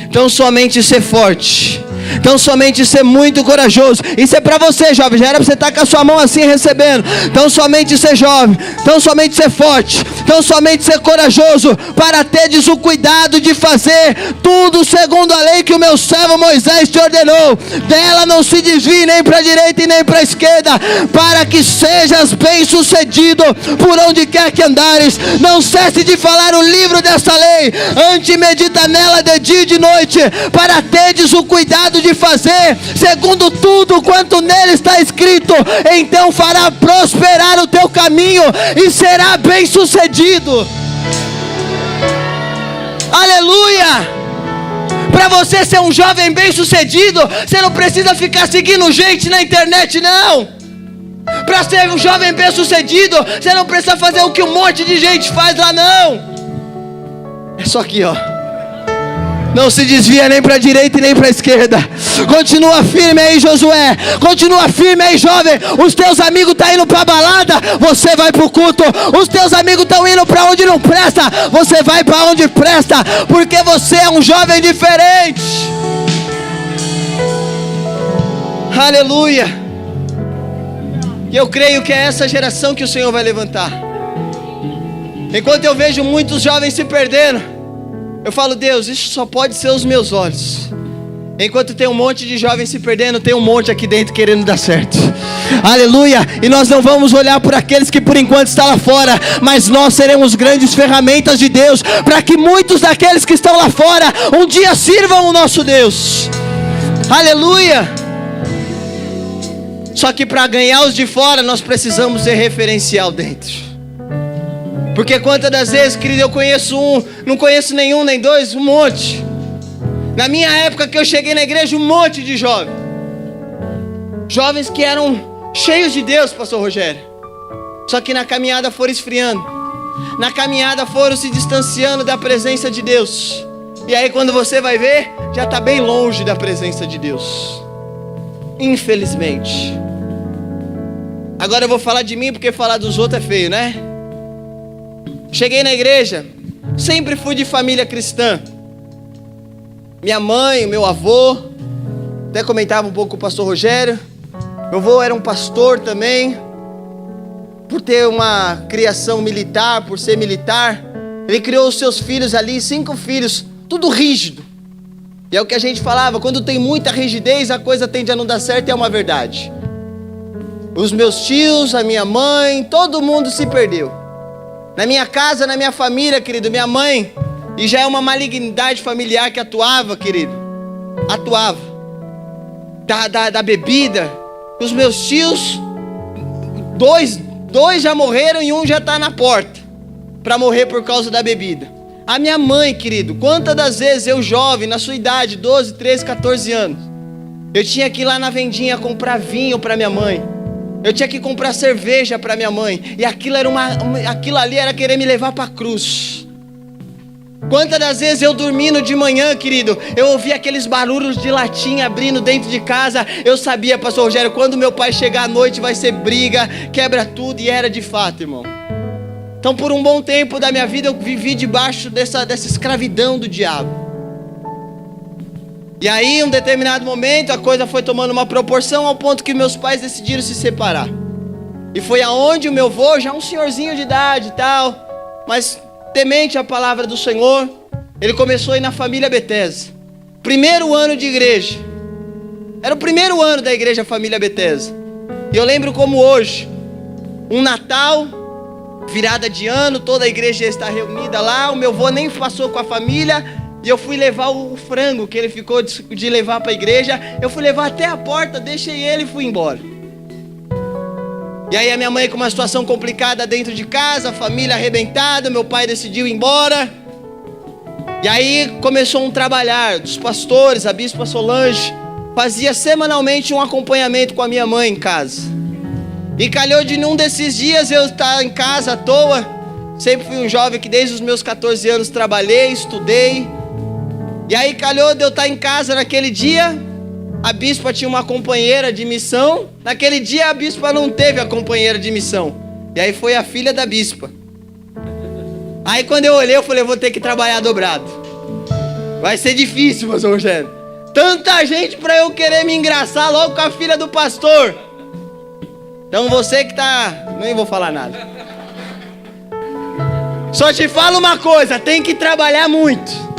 então somente ser forte, então somente ser muito corajoso. Isso é para você, jovem. Já era para você estar com a sua mão assim recebendo. Então somente ser jovem, então somente ser forte, então somente ser corajoso, para teres o cuidado de fazer tudo segundo a lei que o meu servo Moisés te ordenou. Dela não se desvie nem para a direita e nem para a esquerda, para que sejas bem sucedido por onde quer que andares. Não cesse de falar o livro desta lei, antes medita nela de dia e de noite, para teres o cuidado de fazer segundo tudo quanto nele está escrito. Então fará prosperar o teu caminho e será bem sucedido. Aleluia! Para você ser um jovem bem sucedido, você não precisa ficar seguindo gente na internet, não. Para ser um jovem bem sucedido, você não precisa fazer o que um monte de gente faz lá, não. É só aqui, ó. Não se desvia nem para a direita e nem para a esquerda. Continua firme aí, Josué. Continua firme aí, jovem. Os teus amigos estão indo para a balada, você vai para o culto. Os teus amigos estão indo para onde não presta, você vai para onde presta, porque você é um jovem diferente. Aleluia. E eu creio que é essa geração que o Senhor vai levantar. Enquanto eu vejo muitos jovens se perdendo, eu falo: Deus, isso só pode ser os meus olhos. Enquanto tem um monte de jovens se perdendo, tem um monte aqui dentro querendo dar certo. Aleluia. E nós não vamos olhar por aqueles que por enquanto estão lá fora, mas nós seremos grandes ferramentas de Deus, para que muitos daqueles que estão lá fora um dia sirvam o nosso Deus. Aleluia. Só que para ganhar os de fora, nós precisamos ter referencial dentro. Porque quantas das vezes, querido, eu conheço um, não conheço nenhum, nem dois, um monte. Na minha época que eu cheguei na igreja, um monte de jovens. Jovens que eram cheios de Deus, pastor Rogério. Só que na caminhada foram esfriando. Na caminhada foram se distanciando da presença de Deus. E aí quando você vai ver, já está bem longe da presença de Deus. Infelizmente. Agora eu vou falar de mim, porque falar dos outros é feio, né? Cheguei na igreja, sempre fui de família cristã. Minha mãe, meu avô, até comentava um pouco com o pastor Rogério. Meu avô era um pastor também. Por ter uma criação militar, por ser militar, ele criou os seus filhos ali, 5 filhos, tudo rígido. E é o que a gente falava: quando tem muita rigidez, a coisa tende a não dar certo, e é uma verdade. Os meus tios, a minha mãe, todo mundo se perdeu. Na minha casa, na minha família, querido, minha mãe, e já é uma malignidade familiar que atuava, querido, atuava, da bebida. Os meus tios, dois já morreram e um já está na porta, para morrer por causa da bebida. A minha mãe, querido, quantas das vezes eu jovem, na sua idade, 12, 13, 14 anos, Eu tinha que ir lá na vendinha comprar vinho para minha mãe. Eu tinha que comprar cerveja para minha mãe. E aquilo ali era querer me levar para a cruz. Quantas das vezes eu dormindo de manhã, querido, eu ouvia aqueles barulhos de latinha abrindo dentro de casa. Eu sabia, pastor Rogério, quando meu pai chegar à noite vai ser briga, quebra tudo. E era de fato, irmão. Então por um bom tempo da minha vida eu vivi debaixo dessa escravidão do diabo. E aí, em um determinado momento, a coisa foi tomando uma proporção ao ponto que meus pais decidiram se separar. E foi aonde o meu avô, já um senhorzinho de idade e tal, mas temente a palavra do Senhor, ele começou a ir na família Bethesda. Primeiro ano de igreja. Era o primeiro ano da igreja Família Bethesda. E eu lembro como hoje, um Natal, virada de ano, toda a igreja está reunida lá, o meu avô nem passou com a família. E eu fui levar o frango que ele ficou de levar para a igreja. Eu fui levar até a porta, deixei ele e fui embora. E aí a minha mãe com uma situação complicada dentro de casa, a família arrebentada, meu pai decidiu ir embora. E aí começou um trabalhar dos pastores, a bispa Solange fazia semanalmente um acompanhamento com a minha mãe em casa. E calhou de num desses dias eu estar em casa à toa. Sempre fui um jovem que desde os meus 14 anos trabalhei, estudei. E aí calhou de eu estar em casa naquele dia. A bispa tinha uma companheira de missão. Naquele dia a bispa não teve a companheira de missão. E aí foi a filha da bispa. Aí quando eu olhei eu falei, eu vou ter que trabalhar dobrado. Vai ser difícil, pastor Rogério. Tanta gente para eu querer me engraçar logo com a filha do pastor. Então você que tá... Nem vou falar nada. Só te falo uma coisa, tem que trabalhar muito.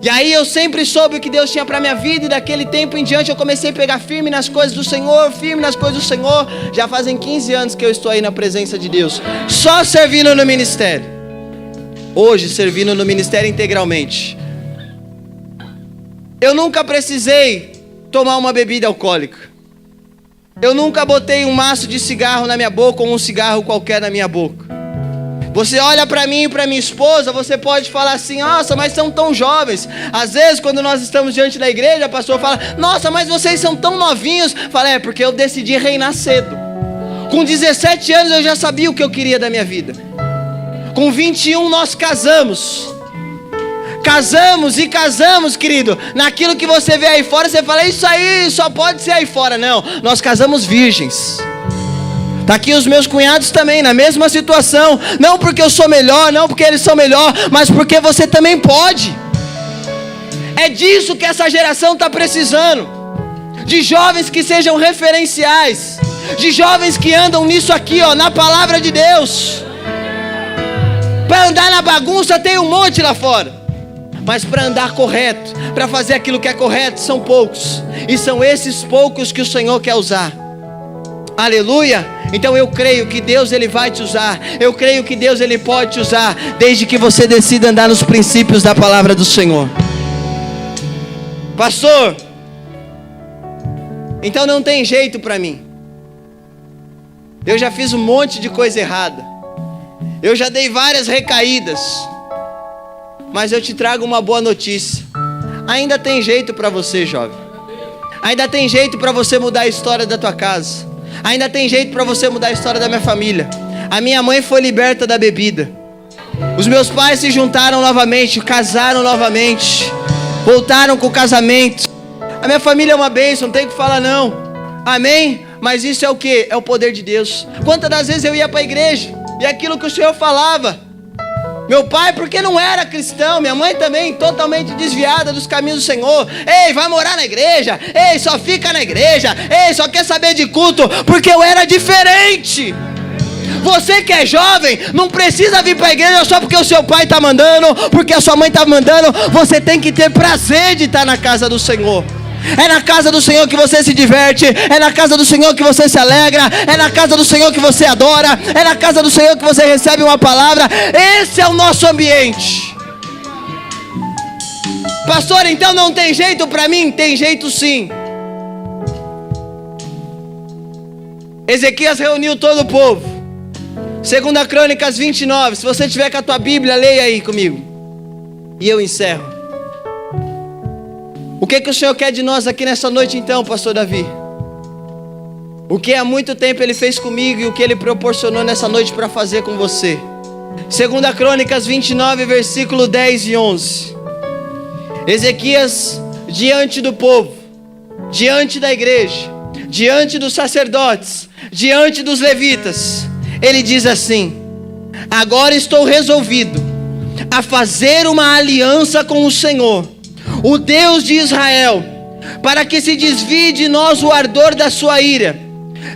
E aí eu sempre soube o que Deus tinha para minha vida. E daquele tempo em diante eu comecei a pegar firme nas coisas do Senhor. Firme nas coisas do Senhor. Já fazem 15 anos que eu estou aí na presença de Deus, só servindo no ministério. Hoje servindo no ministério integralmente. Eu nunca precisei tomar uma bebida alcoólica. Eu nunca botei um maço de cigarro na minha boca ou um cigarro qualquer na minha boca. Você olha para mim e para minha esposa, você pode falar assim, nossa, mas são tão jovens. Às vezes quando nós estamos diante da igreja, a pastora fala, nossa, mas vocês são tão novinhos. Fala, é porque eu decidi reinar cedo. Com 17 anos eu já sabia o que eu queria da minha vida. Com 21 nós casamos. Casamos, querido. Naquilo que você vê aí fora, você fala, isso aí só pode ser aí fora. Não, nós casamos virgens. Está aqui os meus cunhados também, na mesma situação. Não porque eu sou melhor, não porque eles são melhor, mas porque você também pode. É disso que essa geração está precisando. De jovens que sejam referenciais. De jovens que andam nisso aqui, ó, na palavra de Deus. Para andar na bagunça tem um monte lá fora. Mas para andar correto, para fazer aquilo que é correto, são poucos. E são esses poucos que o Senhor quer usar. Aleluia. Então eu creio que Deus ele vai te usar. Eu creio que Deus ele pode te usar, desde que você decida andar nos princípios da palavra do Senhor. Pastor, então não tem jeito para mim. Eu já fiz um monte de coisa errada. Eu já dei várias recaídas. Mas eu te trago uma boa notícia. Ainda tem jeito para você, jovem. Ainda tem jeito para você mudar a história da tua casa. Ainda tem jeito para você mudar a história da minha família. A minha mãe foi liberta da bebida. Os meus pais se juntaram novamente, casaram novamente, voltaram com o casamento. A minha família é uma bênção, não tem o que falar não. Amém? Mas isso é o que? É o poder de Deus. Quantas das vezes eu ia para a igreja e aquilo que o Senhor falava, meu pai porque não era cristão, minha mãe também totalmente desviada dos caminhos do Senhor. Ei, vai morar na igreja. Ei, só fica na igreja. Ei, só quer saber de culto. Porque eu era diferente. Você que é jovem, não precisa vir para a igreja só porque o seu pai está mandando, porque a sua mãe está mandando. Você tem que ter prazer de estar na casa do Senhor. É na casa do Senhor que você se diverte. É na casa do Senhor que você se alegra. É na casa do Senhor que você adora. É na casa do Senhor que você recebe uma palavra. Esse é o nosso ambiente. Pastor, então não tem jeito para mim? Tem jeito sim. Ezequias reuniu todo o povo. 2 Crônicas 29. Se você tiver com a tua Bíblia, leia aí comigo. E eu encerro. O que o Senhor quer de nós aqui nessa noite então, pastor Davi? O que há muito tempo Ele fez comigo e o que Ele proporcionou nessa noite para fazer com você. 2 Crônicas 29, versículo 10 e 11. Ezequias, diante do povo, diante da igreja, diante dos sacerdotes, diante dos levitas, ele diz assim: agora estou resolvido a fazer uma aliança com o Senhor, o Deus de Israel, para que se desvie de nós o ardor da sua ira.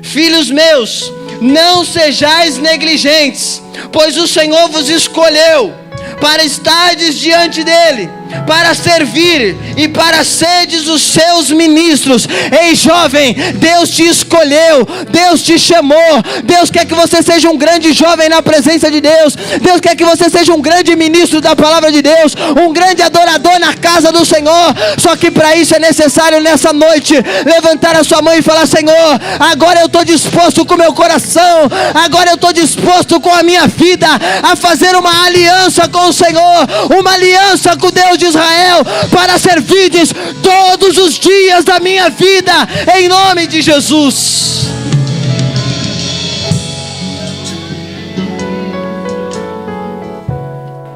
Filhos meus, não sejais negligentes, pois o Senhor vos escolheu para estardes diante dele, para servir e para seres os seus ministros. Ei jovem, Deus te escolheu, Deus te chamou, Deus quer que você seja um grande jovem na presença de Deus, Deus quer que você seja um grande ministro da palavra de Deus, um grande adorador na casa do Senhor. Só que para isso é necessário nessa noite levantar a sua mão e falar: Senhor, agora eu estou disposto com o meu coração, agora eu estou disposto com a minha vida a fazer uma aliança com o Senhor, uma aliança com Deus de Israel, para servirdes todos os dias da minha vida, em nome de Jesus.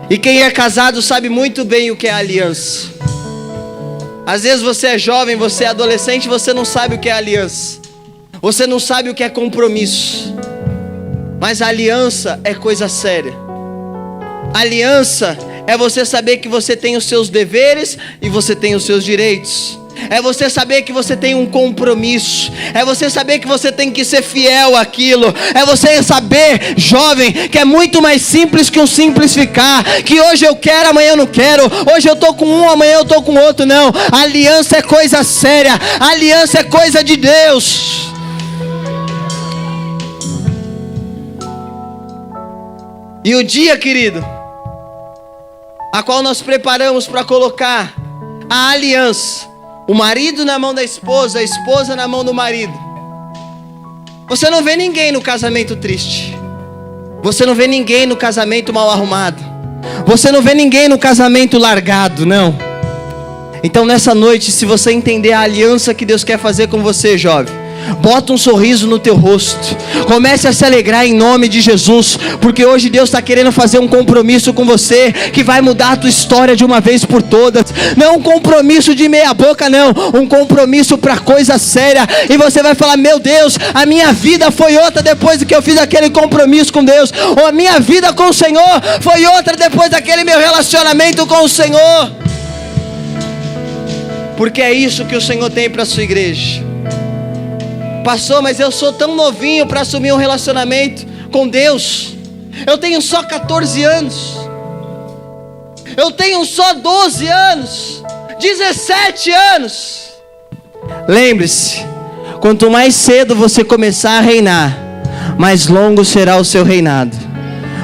E quem é casado sabe muito bem o que é aliança. Às vezes você é jovem, você é adolescente, você não sabe o que é aliança, você não sabe o que é compromisso. Mas a aliança é coisa séria. Aliança é você saber que você tem os seus deveres e você tem os seus direitos. É você saber que você tem um compromisso. É você saber que você tem que ser fiel àquilo. É você saber, jovem, que é muito mais simples que um simplificar. Que hoje eu quero, amanhã eu não quero. Hoje eu estou com um, amanhã eu estou com outro. Não, aliança é coisa séria. Aliança é coisa de Deus. E o dia, querido, a qual nós preparamos para colocar a aliança, o marido na mão da esposa, a esposa na mão do marido. Você não vê ninguém no casamento triste. Você não vê ninguém no casamento mal arrumado. Você não vê ninguém no casamento largado, não. Então nessa noite, se você entender a aliança que Deus quer fazer com você, jovem, bota um sorriso no teu rosto, comece a se alegrar em nome de Jesus, porque hoje Deus está querendo fazer um compromisso com você, que vai mudar a tua história de uma vez por todas. Não um compromisso de meia boca, não, um compromisso para coisa séria. E você vai falar: meu Deus, a minha vida foi outra depois que eu fiz aquele compromisso com Deus, ou a minha vida com o Senhor foi outra depois daquele meu relacionamento com o Senhor. Porque é isso que o Senhor tem para a sua igreja. Pastor, mas eu sou tão novinho para assumir um relacionamento com Deus. Eu tenho só 14 anos. Eu tenho só 12 anos. 17 anos. Lembre-se, quanto mais cedo você começar a reinar, mais longo será o seu reinado.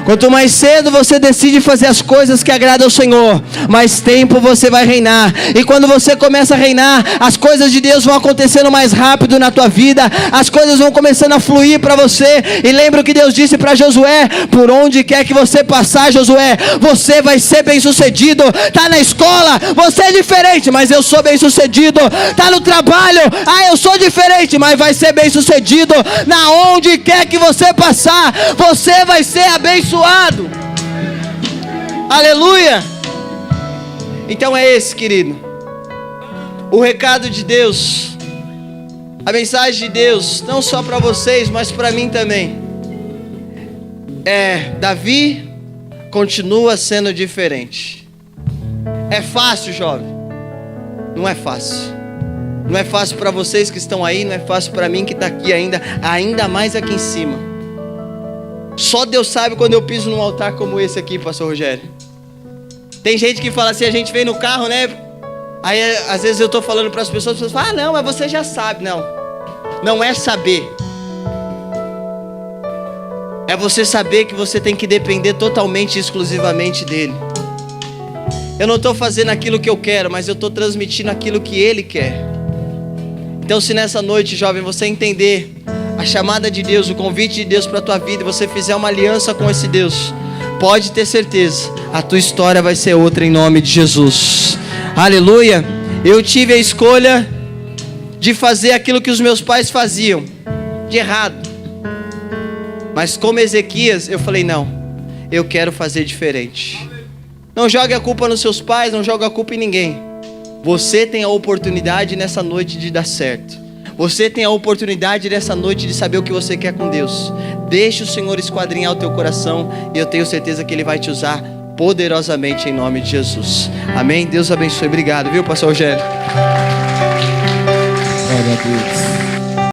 Quanto mais cedo você decide fazer as coisas que agradam ao Senhor, mais tempo você vai reinar. E quando você começa a reinar, as coisas de Deus vão acontecendo mais rápido na tua vida. As coisas vão começando a fluir para você. E lembra o que Deus disse para Josué: por onde quer que você passar, Josué, você vai ser bem sucedido. Está na escola, você é diferente, mas eu sou bem sucedido. Está no trabalho, eu sou diferente, mas vai ser bem sucedido. Na onde quer que você passar, você vai ser abençoado. Aleluia. Então é esse, querido, o recado de Deus, a mensagem de Deus, não só para vocês, mas para mim também. Davi continua sendo diferente. É fácil, jovem? Não é fácil. Não é fácil para vocês que estão aí, não é fácil para mim que está aqui ainda mais aqui em cima. Só Deus sabe quando eu piso num altar como esse aqui, pastor Rogério. Tem gente que fala assim, a gente vem no carro, né? Aí às vezes eu estou falando para as pessoas falam: não, mas você já sabe. Não, não é saber. É você saber que você tem que depender totalmente e exclusivamente dele. Eu não estou fazendo aquilo que eu quero, mas eu estou transmitindo aquilo que ele quer. Então se nessa noite, jovem, você entender a chamada de Deus, o convite de Deus para a tua vida, e você fizer uma aliança com esse Deus, pode ter certeza, a tua história vai ser outra em nome de Jesus. Aleluia. Eu tive a escolha de fazer aquilo que os meus pais faziam, de errado. Mas como Ezequias, eu falei, não, eu quero fazer diferente. Não jogue a culpa nos seus pais, não jogue a culpa em ninguém. Você tem a oportunidade nessa noite de dar certo. Você tem a oportunidade nessa noite de saber o que você quer com Deus. Deixe o Senhor esquadrinhar o teu coração e eu tenho certeza que Ele vai te usar poderosamente em nome de Jesus. Amém? Deus abençoe. Obrigado, viu, pastor Rogério? Glória a Deus.